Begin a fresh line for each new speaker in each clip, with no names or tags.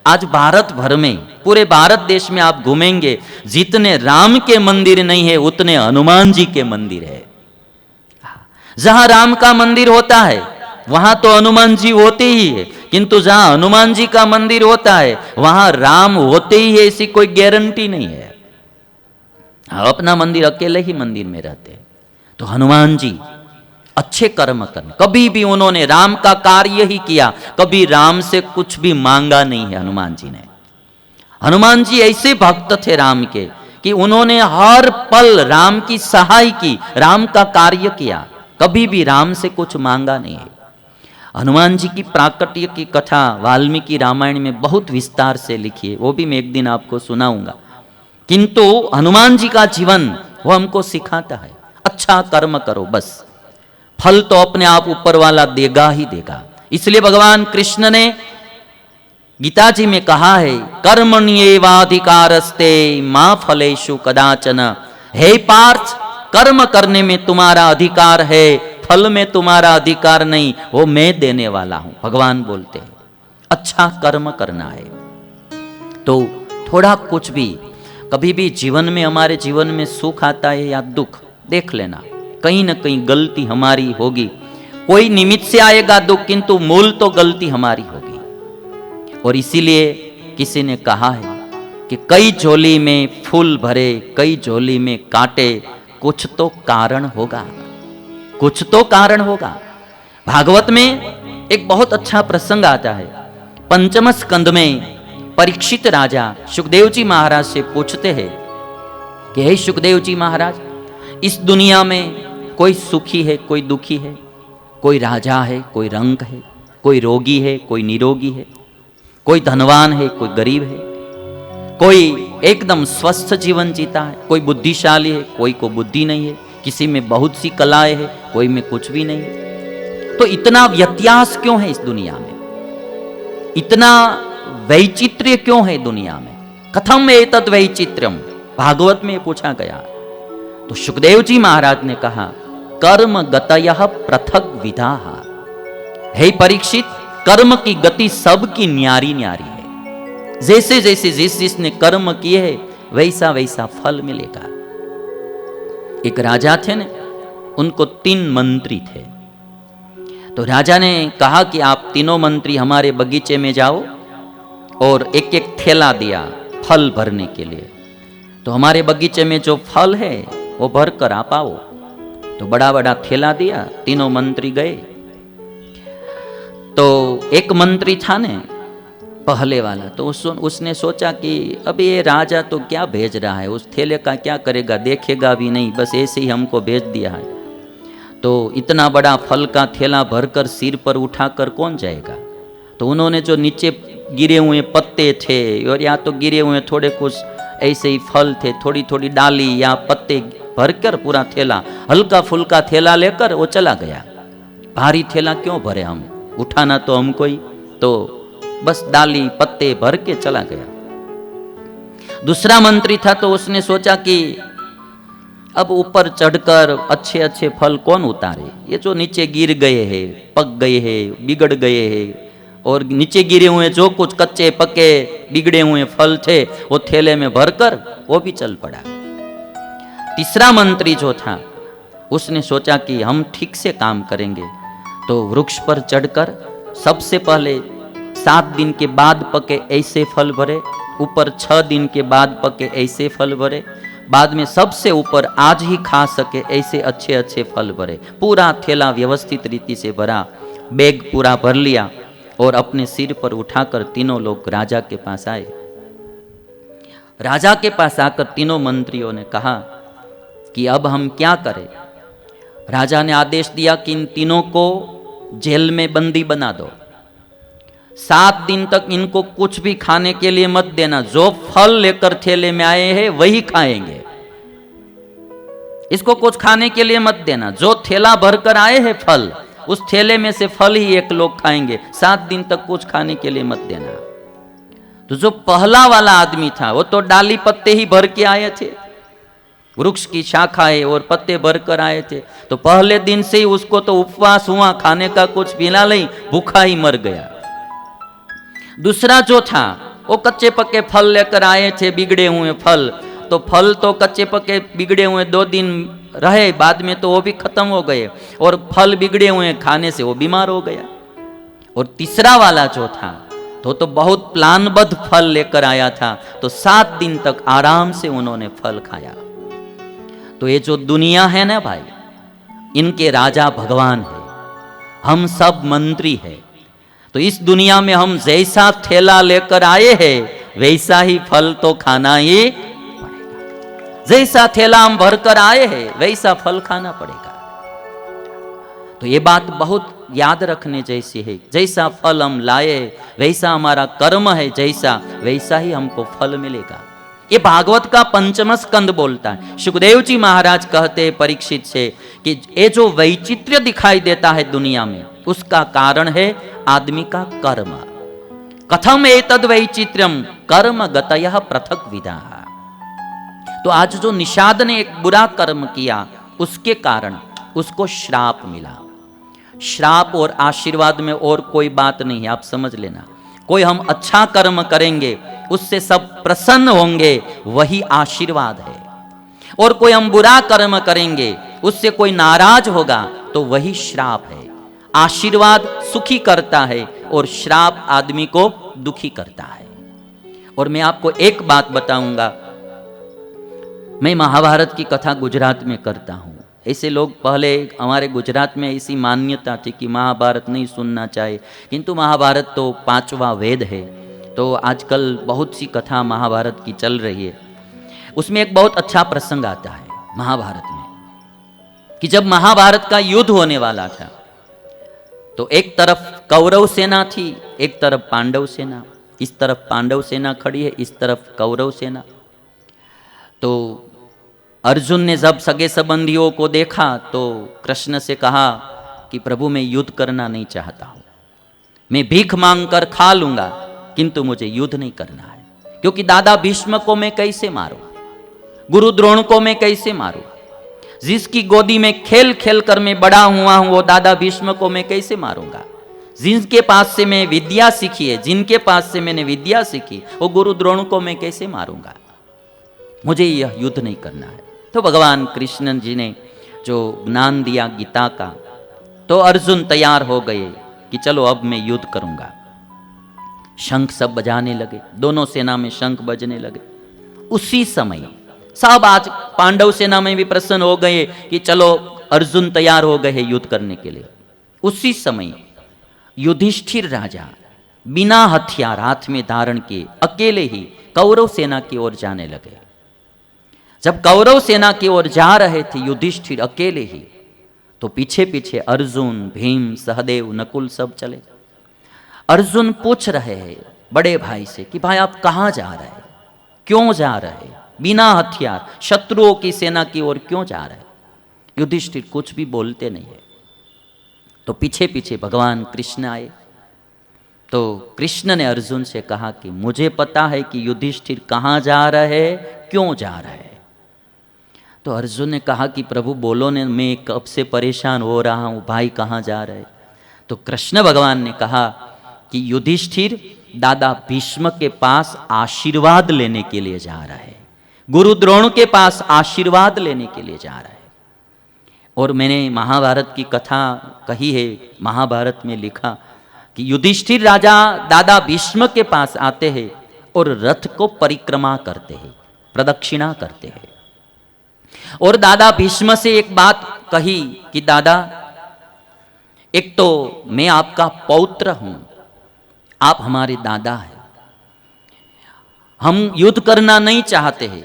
आज भारत भर में, पूरे भारत देश में आप घूमेंगे, जितने राम के मंदिर नहीं है उतने हनुमान जी के मंदिर है। जहां राम का मंदिर होता है वहां तो हनुमान जी होते ही है, किंतु जहां हनुमान जी का मंदिर होता है वहां राम होते ही है ऐसी कोई गारंटी नहीं है। अपना मंदिर अकेले ही मंदिर में रहते हैं। तो हनुमान जी अच्छे कर्म करने, कभी भी उन्होंने राम का कार्य ही किया, कभी राम से कुछ भी मांगा नहीं है हनुमान जी ने। हनुमान जी ऐसे भक्त थे राम के कि उन्होंने हर पल राम की सहाय की, राम का कार्य किया, कभी भी राम से कुछ मांगा नहीं है। हनुमान जी की प्राकट्य की कथा वाल्मीकि रामायण में बहुत विस्तार से लिखी है, वो भी मैं एक दिन आपको सुनाऊंगा। किंतु हनुमान जी का जीवन वो हमको सिखाता है, अच्छा कर्म करो, बस फल तो अपने आप ऊपर वाला देगा ही देगा। इसलिए भगवान कृष्ण ने गीता जी में कहा है, कर्मण्येवाधिकारस्ते मां फलेषु कदाचन। हे पार्थ, कर्म करने में तुम्हारा अधिकार है, फल में तुम्हारा अधिकार नहीं, वो मैं देने वाला हूं। भगवान बोलते हैं अच्छा कर्म करना है। तो थोड़ा कुछ भी, कभी भी जीवन में, हमारे जीवन में सुख आता है या दुख, देख लेना कहीं ना कहीं गलती हमारी होगी। कोई निमित्त से आएगा दुख, किंतु मूल तो गलती हमारी होगी। और इसीलिए किसी ने कहा है कि कई झोली में फूल भरे, कई झोली में कांटे, कुछ तो कारण होगा, कुछ तो कारण होगा। भागवत में एक बहुत अच्छा प्रसंग आता है। पंचम स्कंद में परीक्षित राजा सुखदेव जी महाराज से पूछते हैं कि हे सुखदेव जी महाराज, इस दुनिया में कोई सुखी है, कोई दुखी है, कोई राजा है, कोई रंक है, कोई रोगी है, कोई निरोगी है, कोई धनवान है, कोई गरीब है, कोई एकदम स्वस्थ जीवन जीता है, कोई बुद्धिशाली है, कोई को बुद्धि नहीं है, किसी में बहुत सी कलाएं है, कोई में कुछ भी नहीं है। तो इतना व्यत्यास क्यों है इस दुनिया में, इतना वैचित्र्य क्यों है दुनिया में? कथम एतद् वैचित्र्यम, भागवत में पूछा गया। तो सुखदेव जी महाराज ने कहा, कर्म गतयः पृथक विधाः। हे परीक्षित, कर्म की गति सबकी न्यारी न्यारी है। जैसे जैसे जिसने कर्म किए है वैसा वैसा फल मिलेगा। एक राजा थे ना, उनको 3 मंत्री थे। तो राजा ने कहा कि आप तीनों मंत्री हमारे बगीचे में जाओ, और एक एक थैला दिया फल भरने के लिए। तो हमारे बगीचे में जो फल है वो भर कर आप आओ। तो बड़ा बड़ा थैला दिया, तीनों मंत्री गए। तो एक मंत्री था ने पहले वाला, तो उसने सोचा कि अभी ये राजा तो क्या भेज रहा है, उस थैले का क्या करेगा, देखेगा भी नहीं, बस ऐसे ही हमको भेज दिया है। तो इतना बड़ा फल का थैला भरकर सिर पर उठाकर कौन जाएगा? तो उन्होंने जो नीचे गिरे हुए पत्ते थे, और या तो गिरे हुए थोड़े कुछ ऐसे ही फल थे, थोड़ी थोड़ी डाली या पत्ते भरकर पूरा थैला, हल्का फुल्का थैला लेकर वो चला गया। भारी थैला क्यों भरे हम, उठाना तो हमको ही, तो बस डाली पत्ते भर के चला गया। दूसरा मंत्री था, तो उसने सोचा कि अब ऊपर चढ़कर अच्छे अच्छे फल कौन उतारे, ये जो नीचे गिर गए हैं, पक गए हैं, बिगड़ गए हैं, और नीचे गिरे हुए जो कुछ कच्चे पके बिगड़े हुए फल थे वो थैले में भरकर वो भी चल पड़ा। तीसरा मंत्री जो था उसने सोचा कि हम ठीक से काम करेंगे। तो वृक्ष पर चढ़कर सबसे पहले 7 दिन के बाद पके ऐसे फल भरे, ऊपर 6 दिन के बाद पके ऐसे फल भरे, बाद में सबसे ऊपर आज ही खा सके ऐसे अच्छे अच्छे फल भरे। पूरा थैला व्यवस्थित रीति से भरा, बैग पूरा भर लिया, और अपने सिर पर उठाकर तीनों लोग राजा के पास आए। राजा के पास आकर तीनों मंत्रियों ने कहा कि अब हम क्या करें। राजा ने आदेश दिया कि इन तीनों को जेल में बंदी बना दो, 7 दिन तक इनको कुछ भी खाने के लिए मत देना, जो फल लेकर थैले में आए हैं वही खाएंगे, इसको कुछ खाने के लिए मत देना। जो थैला भरकर आए हैं फल, उस थैले में से फल ही एक लोग खाएंगे, 7 दिन तक कुछ खाने के लिए मत देना। तो जो पहला वाला आदमी था वो तो डाली पत्ते ही भर के आए थे, वृक्ष की शाखाएं और पत्ते भरकर आए थे, तो पहले दिन से ही उसको तो उपवास हुआ, खाने का कुछ मिला नहीं, भूखा ही मर गया। दूसरा जो था वो कच्चे पक्के फल लेकर आए थे, बिगड़े हुए फल। तो फल तो कच्चे पक्के बिगड़े हुए 2 दिन रहे, बाद में तो वो भी खत्म हो गए, और फल बिगड़े हुए खाने से वो बीमार हो गया। और तीसरा वाला जो था तो बहुत प्लानबद्ध फल लेकर आया था, तो 7 दिन तक आराम से उन्होंने फल खाया। तो ये जो दुनिया है ना भाई, इनके राजा भगवान है, हम सब मंत्री हैं। तो इस दुनिया में हम जैसा थैला लेकर आए हैं वैसा ही फल तो खाना ही पड़ेगा। जैसा थैला हम भरकर आए हैं वैसा फल खाना पड़ेगा। तो ये बात बहुत याद रखने जैसी है। जैसा फल हम लाए वैसा हमारा कर्म है, जैसा वैसा ही हमको फल मिलेगा। ये भागवत का 5वां स्कंद बोलता है। सुखदेव जी महाराज कहते हैं परीक्षित से कि ये जो वैचित्र्य दिखाई देता है दुनिया में, उसका कारण है आदमी का कर्म। कथम एतद् वैचित्र्यम कर्म गतयः पृथक विधा। तो आज जो निषाद ने एक बुरा कर्म किया, उसके कारण उसको श्राप मिला। श्राप और आशीर्वाद में और कोई बात नहीं है, आप समझ लेना। कोई हम अच्छा कर्म करेंगे उससे सब प्रसन्न होंगे, वही आशीर्वाद है। और कोई हम बुरा कर्म करेंगे उससे कोई नाराज होगा, तो वही श्राप है। आशीर्वाद सुखी करता है और श्राप आदमी को दुखी करता है। और मैं आपको एक बात बताऊंगा, मैं महाभारत की कथा गुजरात में करता हूं। ऐसे लोग पहले हमारे गुजरात में ऐसी मान्यता थी कि महाभारत नहीं सुनना चाहिए, किंतु महाभारत तो 5वां वेद है। तो आजकल बहुत सी कथा महाभारत की चल रही है। उसमें एक बहुत अच्छा प्रसंग आता है महाभारत में, कि जब महाभारत का युद्ध होने वाला था, तो एक तरफ कौरव सेना थी, एक तरफ पांडव सेना। इस तरफ पांडव सेना खड़ी है, इस तरफ कौरव सेना। तो अर्जुन ने जब सगे संबंधियों को देखा तो कृष्ण से कहा कि प्रभु मैं युद्ध करना नहीं चाहता हूं, मैं भीख मांग कर खा लूंगा, किंतु मुझे युद्ध नहीं करना है। क्योंकि दादा भीष्म को मैं कैसे मारूं, गुरु द्रोण को मैं कैसे मारूं, जिसकी गोदी में खेल खेल कर मैं बड़ा हुआ हूं वो दादा भीष्म को मैं कैसे मारूंगा। जिनके पास से मैं विद्या सीखी है, जिनके पास से मैंने विद्या सीखी, वो गुरु द्रोण को मैं कैसे मारूंगा। मुझे यह युद्ध नहीं करना है। तो भगवान कृष्ण जी ने जो ज्ञान दिया गीता का, तो अर्जुन तैयार हो गए कि चलो अब मैं युद्ध करूंगा। शंख सब बजाने लगे, दोनों सेना में शंख बजने लगे। उसी समय सब आज पांडव सेना में भी प्रसन्न हो गए कि चलो अर्जुन तैयार हो गए हैं युद्ध करने के लिए। उसी समय युधिष्ठिर राजा बिना हथियार हाथ में धारण किए अकेले ही कौरव सेना की ओर जाने लगे। जब कौरव सेना की ओर जा रहे थे युधिष्ठिर अकेले ही, तो पीछे पीछे अर्जुन, भीम, सहदेव, नकुल सब चले। अर्जुन पूछ रहे हैं बड़े भाई से कि भाई आप कहाँ जा रहे हैं, क्यों जा रहे हैं, बिना हथियार शत्रुओं की सेना की ओर क्यों जा रहे हैं। युधिष्ठिर कुछ भी बोलते नहीं है। तो पीछे पीछे भगवान कृष्ण आए। तो कृष्ण ने अर्जुन से कहा कि मुझे पता है कि युधिष्ठिर कहाँ जा रहे हैं, क्यों जा रहे हैं। तो अर्जुन ने कहा कि प्रभु बोलो ने, मैं कब से परेशान हो रहा हूँ, भाई कहाँ जा रहे। तो कृष्ण भगवान ने कहा कि युधिष्ठिर दादा भीष्म के पास आशीर्वाद लेने के लिए जा रहा है, गुरु द्रोण के पास आशीर्वाद लेने के लिए जा रहा है। और मैंने महाभारत की कथा कही है, महाभारत में लिखा कि युधिष्ठिर राजा दादा भीष्म के पास आते हैं और रथ को परिक्रमा करते हैं, प्रदक्षिणा करते हैं। और दादा भीष्म से एक बात कही कि दादा, एक तो मैं आपका पौत्र हूं, आप हमारे दादा हैं, हम युद्ध करना नहीं चाहते हैं,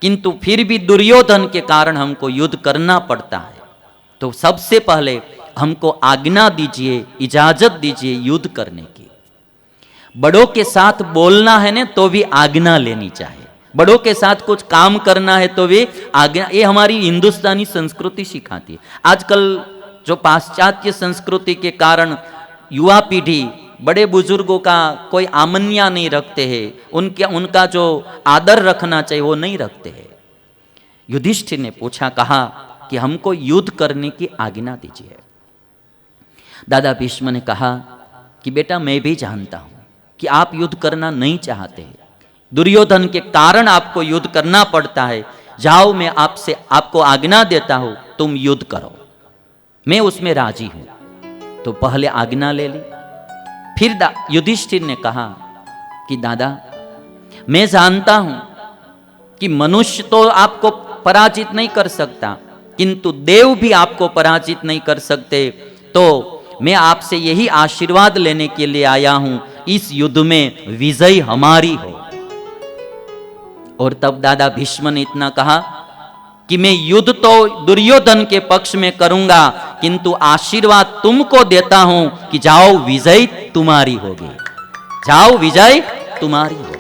किंतु फिर भी दुर्योधन के कारण हमको युद्ध करना पड़ता है। तो सबसे पहले हमको आज्ञा दीजिए, इजाजत दीजिए युद्ध करने की। बड़ों के साथ बोलना है ना तो भी आज्ञा लेनी चाहिए, बड़ों के साथ कुछ काम करना है तो भी आज्ञा। ये हमारी हिंदुस्तानी संस्कृति सिखाती है। आजकल जो पाश्चात्य संस्कृति के कारण युवा पीढ़ी बड़े बुजुर्गों का कोई आमन्या नहीं रखते हैं, उनका जो आदर रखना चाहिए वो नहीं रखते हैं। युधिष्ठिर ने पूछा, कहा कि हमको युद्ध करने की आज्ञा दीजिए। दादा भीष्म ने कहा कि बेटा मैं भी जानता हूं कि आप युद्ध करना नहीं चाहते, दुर्योधन के कारण आपको युद्ध करना पड़ता है, जाओ मैं आपसे आपको आज्ञा देता हूं, तुम युद्ध करो, मैं उसमें राजी हूं। तो पहले आज्ञा ले ली। फिर युधिष्ठिर ने कहा कि दादा, मैं जानता हूं कि मनुष्य तो आपको पराजित नहीं कर सकता, किंतु देव भी आपको पराजित नहीं कर सकते, तो मैं आपसे यही आशीर्वाद लेने के लिए आया हूं, इस युद्ध में विजय हमारी हो। और तब दादा भीष्म ने इतना कहा कि मैं युद्ध तो दुर्योधन के पक्ष में करूंगा, किंतु आशीर्वाद तुमको देता हूं कि जाओ विजय तुम्हारी होगी, जाओ विजय तुम्हारी होगी।